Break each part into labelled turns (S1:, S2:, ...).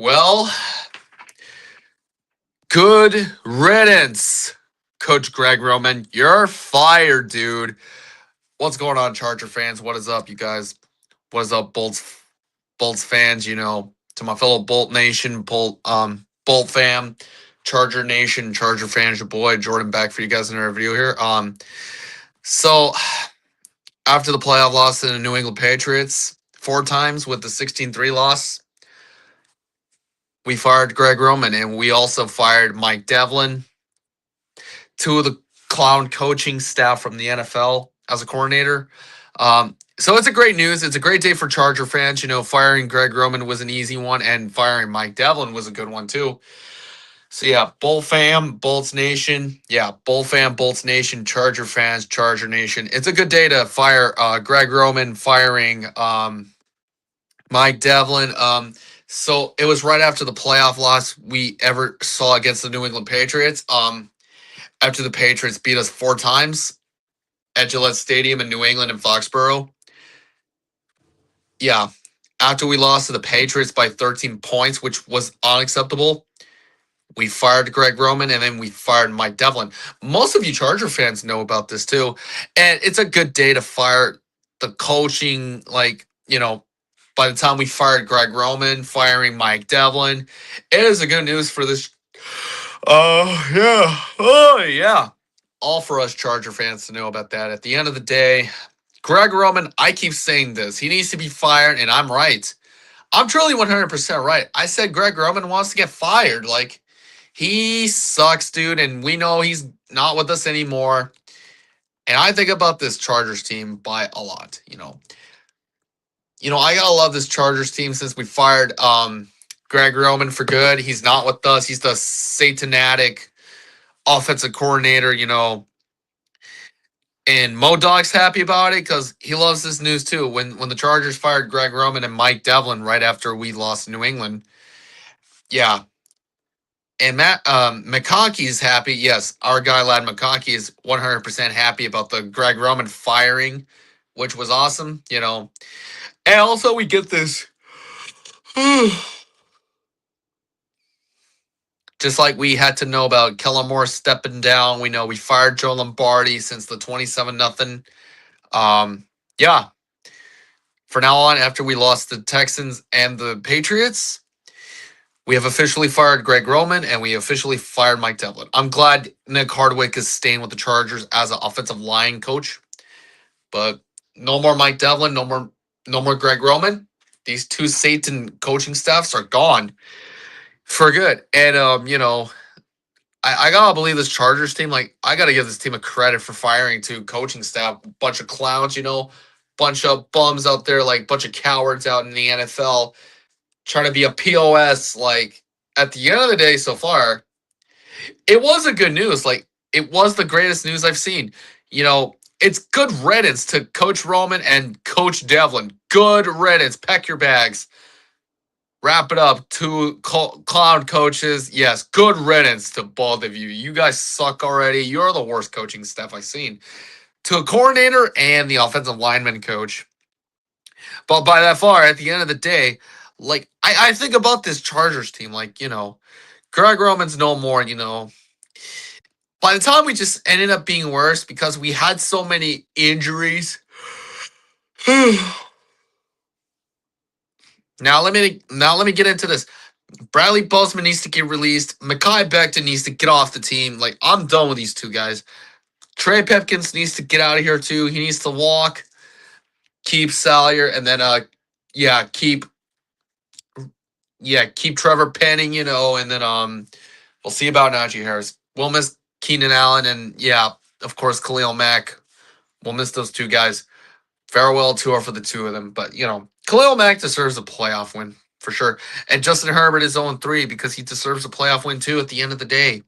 S1: Well, good riddance, Coach Greg Roman. You're fired, dude. What's going on, Charger fans? What is up, you guys? What is up, Bolts fans? To my fellow Bolt Nation, Bolt fam, Charger Nation, Charger fans, your boy Jordan back for you guys in our video here. So after the playoff loss to the New England Patriots 4 times with the 16-3 loss, we fired Greg Roman, and we also fired Mike Devlin, two of the clown coaching staff from the NFL as a coordinator. So it's a great news. It's a great day for Charger fans. Firing Greg Roman was an easy one, and firing Mike Devlin was a good one too. So yeah, Bull fam, Bolts Nation. Yeah, Bull fam, Bolts Nation, Charger fans, Charger Nation. It's a good day to fire Greg Roman, firing Mike Devlin. So it was right after the playoff loss we ever saw against the New England Patriots. After the Patriots beat us 4 times at Gillette Stadium in New England and Foxborough. Yeah, after we lost to the Patriots by 13 points, which was unacceptable, we fired Greg Roman, and then we fired Mike Devlin. Most of you Charger fans know about this too, and it's a good day to fire the coaching. By the time we fired Greg Roman, firing Mike Devlin, it is a good news for this. Yeah. Oh, yeah. All for us Charger fans to know about that. At the end of the day, Greg Roman, I keep saying this. He needs to be fired, and I'm right. I'm truly 100% right. I said Greg Roman wants to get fired. He sucks, dude, and we know he's not with us anymore. And I think about this Chargers team by a lot. I gotta love this Chargers team since we fired Greg Roman for good. He's not with us. He's the satanic offensive coordinator, and Modog's happy about it because he loves this news too. When the Chargers fired Greg Roman and Mike Devlin right after we lost to New England, yeah. And Matt McConkey's happy. Yes, our guy Lad McConkey is 100% happy about the Greg Roman firing, which was awesome. And also we get this. Just like we had to know about Kellen Moore stepping down, we know we fired Joe Lombardi since the 27-0. Yeah. For now on, after we lost the Texans and the Patriots, we have officially fired Greg Roman and we officially fired Mike Devlin. I'm glad Nick Hardwick is staying with the Chargers as an offensive line coach, but no more Mike Devlin, no more Greg Roman. These two Satan coaching staffs are gone for good. And I gotta believe this Chargers team. I gotta give this team a credit for firing two coaching staff, bunch of clowns, bunch of bums out there, bunch of cowards out in the NFL trying to be a POS. At the end of the day, so far, it was a good news. It was the greatest news I've seen. It's good riddance to Coach Roman and Coach Devlin. Good riddance. Pack your bags. Wrap it up. Two clown coaches. Yes, good riddance to both of you. You guys suck already. You're the worst coaching staff I've seen. To a coordinator and the offensive lineman coach. But by that far, at the end of the day, I think about this Chargers team, Greg Roman's no more, By the time we just ended up being worse because we had so many injuries. Now let me get into this. Bradley Bozeman needs to get released. Mekhi Becton needs to get off the team. I'm done with these two guys. Trey Pipkins needs to get out of here too. He needs to walk. Keep Salyer, and then keep Trevor Penning, and then we'll see about Najee Harris. We'll miss Keenan Allen, and of course Khalil Mack. We'll miss those two guys. Farewell tour for the two of them, but Khalil Mack deserves a playoff win for sure, and Justin Herbert is 0-3 because he deserves a playoff win too. At the end of the day,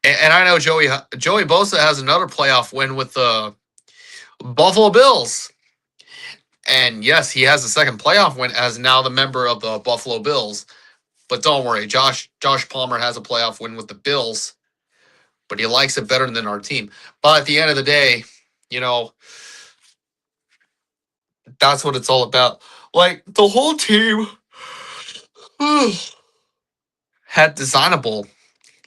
S1: and I know Joey Bosa has another playoff win with the Buffalo Bills. And yes, he has a second playoff win as now the member of the Buffalo Bills. But don't worry, Josh Palmer has a playoff win with the Bills, but he likes it better than our team. But at the end of the day, that's what it's all about. The whole team. had designable,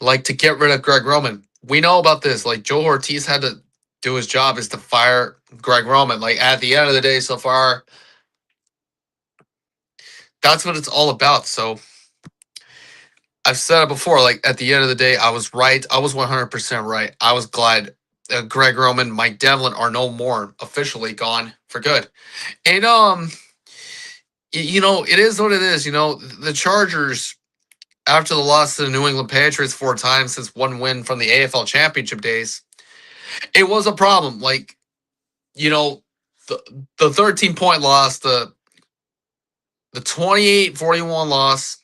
S1: like to get rid of Greg Roman. We know about this. Like Joe Ortiz had to do his job is to fire Greg Roman. Like at the end of the day, so far, that's what it's all about. So I've said it before. Like at the end of the day, I was right. I was 100% right. I was glad Greg Roman, Mike Devlin are no more, officially gone for good. And it is what it is. The Chargers, after the loss to the New England Patriots 4 times since one win from the AFL Championship days, it was a problem. Like, the 13-point loss, the 28-41 loss,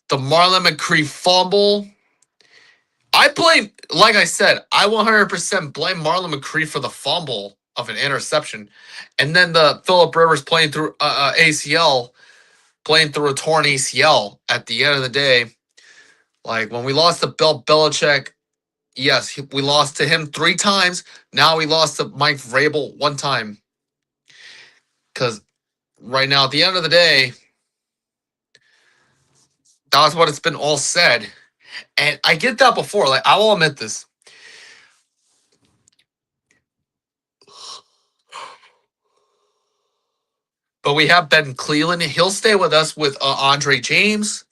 S1: the Marlon McCree fumble. I blame, like I said, I 100% blame Marlon McCree for the fumble of an interception. And then the Phillip Rivers playing through ACL, playing through a torn ACL at the end of the day. Like when we lost to Bill Belichick, yes, we lost to him 3 times. Now we lost to Mike Vrabel 1 time. Because right now, at the end of the day, that's what it's been all said. And I get that before. Like, I will admit this. But we have Ben Cleveland. He'll stay with us with Andre James.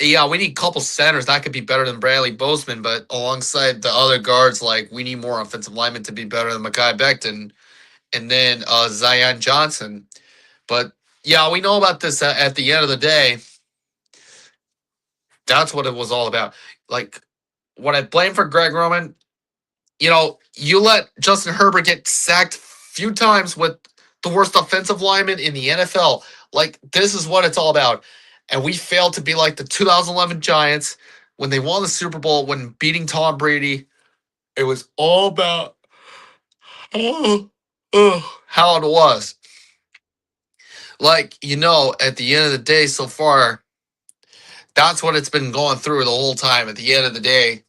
S1: Yeah, we need a couple centers. That could be better than Bradley Bozeman. But alongside the other guards, like, we need more offensive linemen to be better than Mekhi Becton. And then Zion Johnson. But, yeah, we know about this at the end of the day. That's what it was all about. Like, what I blame for Greg Roman, you let Justin Herbert get sacked a few times with the worst offensive lineman in the NFL. Like, this is what it's all about. And we failed to be like the 2011 Giants when they won the Super Bowl, when beating Tom Brady. It was all about how it was. Like, at the end of the day, so far, that's what it's been going through the whole time. At the end of the day,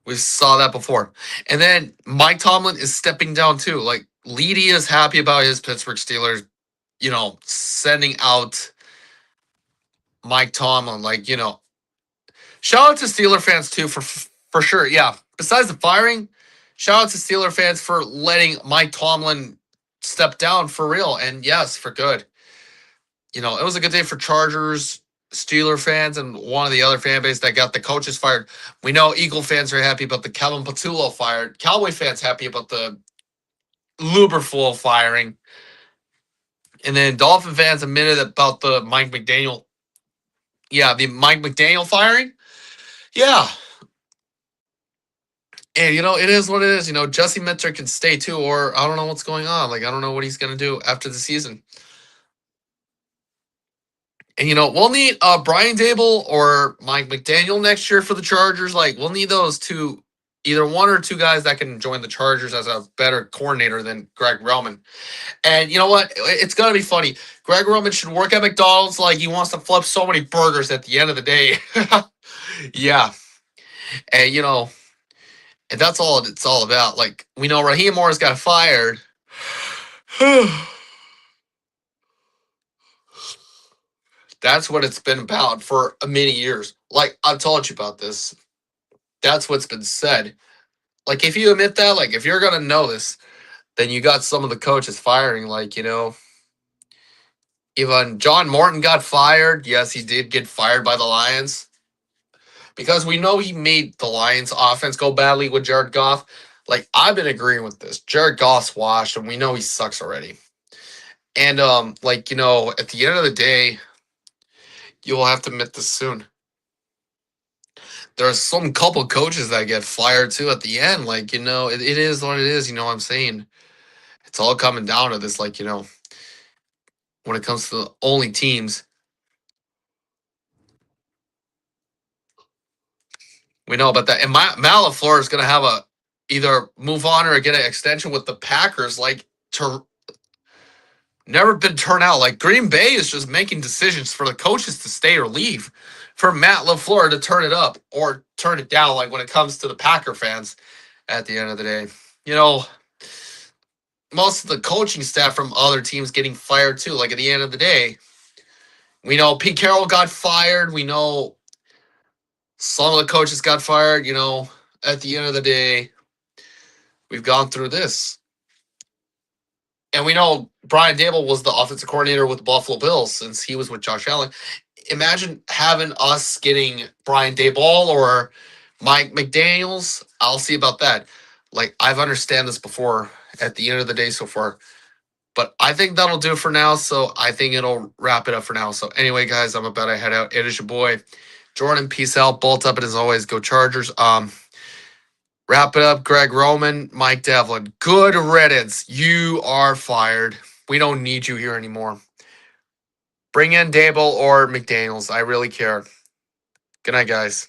S1: we saw that before. And then Mike Tomlin is stepping down too. Like, Leedy is happy about his Pittsburgh Steelers, sending out Mike Tomlin. Like, shout out to Steeler fans too for sure. Yeah. Besides the firing, shout out to Steeler fans for letting Mike Tomlin step down for real. And yes, for good. It was a good day for Chargers, Steeler fans, and one of the other fan base that got the coaches fired. We know Eagle fans are happy about the Kevin Patullo fired. Cowboy fans happy about the Luberful firing. And then Dolphin fans admitted about the Mike McDaniel. Yeah, the Mike McDaniel firing. Yeah. And, it is what it is. Jesse Minter can stay too, or I don't know what's going on. Like, I don't know what he's going to do after the season. And, we'll need Brian Dable or Mike McDaniel next year for the Chargers. Like, we'll need those two, either one or two guys that can join the Chargers as a better coordinator than Greg Roman. And you know what? It's going to be funny. Greg Roman should work at McDonald's. Like, he wants to flip so many burgers at the end of the day. Yeah. And, and that's all it's all about. Like, we know Raheem Morris got fired. That's what it's been about for many years. Like, I've told you about this. That's what's been said. Like, if you admit that, like, if you're going to know this, then you got some of the coaches firing. Like, even John Morton got fired. Yes, he did get fired by the Lions. Because we know he made the Lions offense go badly with Jared Goff. Like, I've been agreeing with this. Jared Goff's washed, and we know he sucks already. And, at the end of the day, you will have to admit this soon. There are some couple coaches that get fired, too, at the end. Like, it is what it is. You know what I'm saying? It's all coming down to this, like, when it comes to the only teams. We know about that. And Matt LaFleur is going to have either move on or get an extension with the Packers. Like, never been turned out. Like, Green Bay is just making decisions for the coaches to stay or leave. For Matt LaFleur to turn it up or turn it down, like when it comes to the Packer fans at the end of the day. Most of the coaching staff from other teams getting fired too. Like, at the end of the day, We know Pete Carroll got fired. We know some of the coaches got fired. At the end of the day, we've gone through this. And we know Brian Dable was the offensive coordinator with the Buffalo Bills since he was with Josh Allen. Imagine having us getting Brian Daboll or Mike McDaniels. I'll see about that. Like, I've understand this before at the end of the day so far. But I think that'll do for now. So I think it'll wrap it up for now. So anyway, guys, I'm about to head out. It is your boy, Jordan. Peace out. Bolt up. And as always, go Chargers. Wrap it up, Greg Roman, Mike Devlin. Good riddance. You are fired. We don't need you here anymore. Bring in Dable or McDaniels. I really care. Good night, guys.